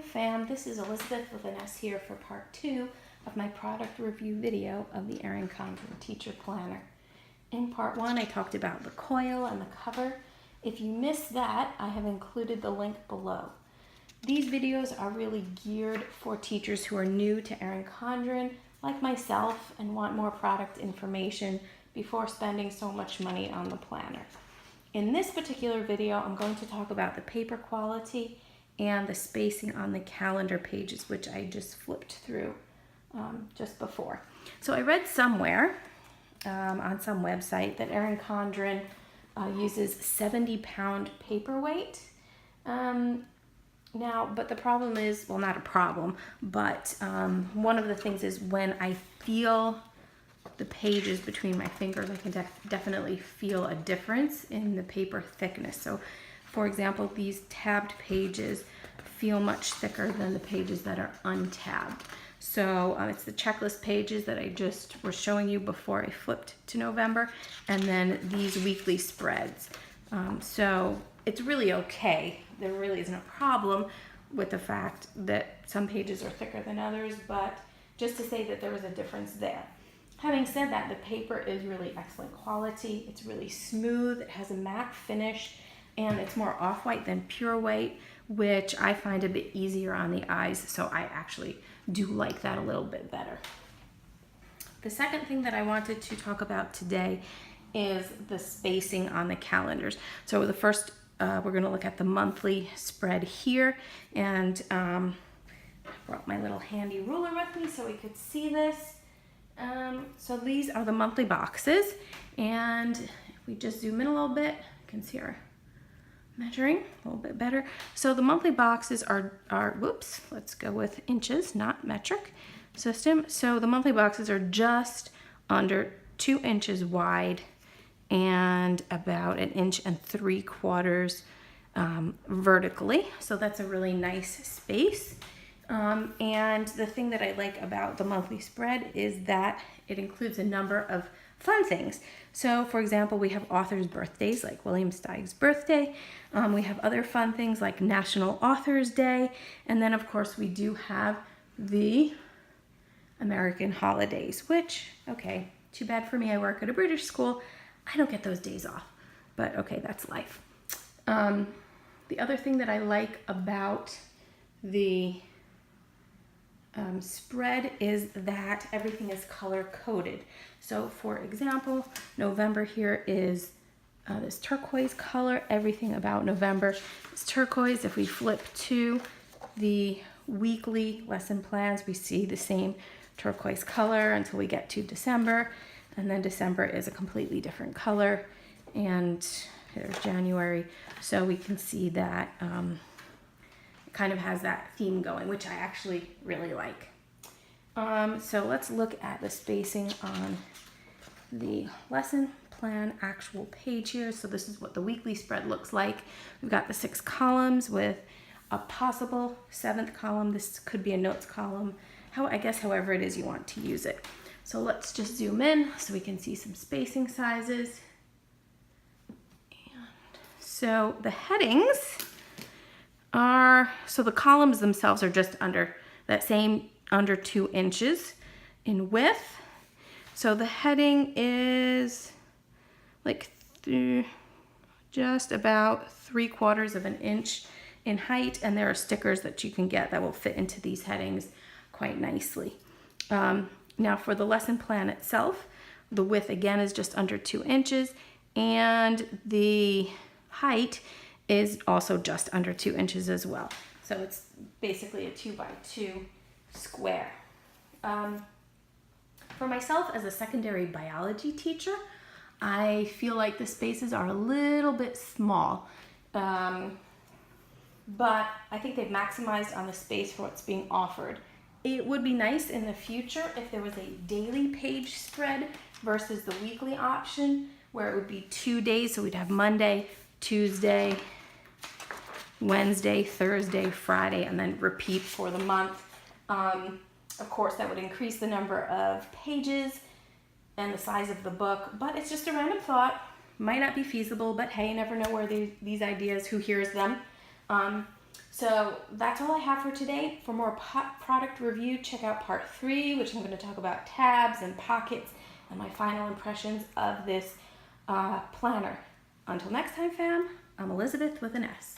fam, this is Elizabeth with an S here for part 2 of my product review video of the Erin Condren Teacher Planner. In part 1 I talked about the coil and the cover. If you missed that, I have included the link below. These videos are really geared for teachers who are new to Erin Condren, like myself, and want more product information before spending so much money on the planner. In this particular video, I'm going to talk about the paper quality and the spacing on the calendar pages, which I just flipped through just before. So I read somewhere on some website that Erin Condren uses 70-pound paperweight. Now, but the problem is, well, not a problem, but one of the things is when I feel the pages between my fingers, I can definitely feel a difference in the paper thickness. So, for example, these tabbed pages feel much thicker than the pages that are untabbed. So it's the checklist pages that I just was showing you before I flipped to November, and then these weekly spreads. So it's really okay. There really isn't a problem with the fact that some pages are thicker than others, but just to say that there was a difference there. Having said that, the paper is really excellent quality. It's really smooth. It has a matte finish, and it's more off-white than pure white, which I find a bit easier on the eyes, so I actually do like that a little bit better. The second thing that I wanted to talk about today is the spacing on the calendars. So the first, we're going to look at the monthly spread here, and I brought my little handy ruler with me so we could see this. So these are the monthly boxes, and if we just zoom in a little bit, you can see our measuring a little bit better. So the monthly boxes are whoops, let's go with inches, not metric system. So the monthly boxes are just under 2 inches wide and about 1.75 inches vertically. So that's a really nice space. And the thing that I like about the monthly spread is that it includes a number of fun things. So, for example, we have authors' birthdays, like William Steig's birthday. We have other fun things like National Authors Day. And then, of course, we do have the American holidays, which, okay, too bad for me. I work at a British school. I don't get those days off. But, okay, that's life. The other thing that I like about the spread is that everything is color coded. So for example, November here is this turquoise color. Everything about November is turquoise. If we flip to the weekly lesson plans, we see the same turquoise color until we get to December, and then December is a completely different color, and there's January. So we can see that kind of has that theme going, which I actually really like. So let's look at the spacing on the lesson plan actual page here. So this is what the weekly spread looks like. We've got the 6 columns with a possible 7th column. This could be a notes column. I guess however it is you want to use it. So let's just zoom in so we can see some spacing sizes. And so the headings so the columns themselves are just under that same under 2 inches in width. So the heading is like just about 3/4 inch in height, and there are stickers that you can get that will fit into these headings quite nicely. Now for the lesson plan itself, the width again is just under 2 inches, and the height is also just under 2 inches as well. So it's basically a 2x2 square. For myself as a secondary biology teacher, I feel like the spaces are a little bit small, but I think they've maximized on the space for what's being offered. It would be nice in the future if there was a daily page spread versus the weekly option, where it would be 2 days, so we'd have Monday, Tuesday, Wednesday, Thursday, Friday, and then repeat for the month. Of course, that would increase the number of pages and the size of the book, but it's just a random thought. Might not be feasible, but hey, you never know where these ideas, who hears them. So that's all I have for today. For more product review, check out part 3, which I'm going to talk about tabs and pockets and my final impressions of this planner. Until next time, fam, I'm Elizabeth with an S.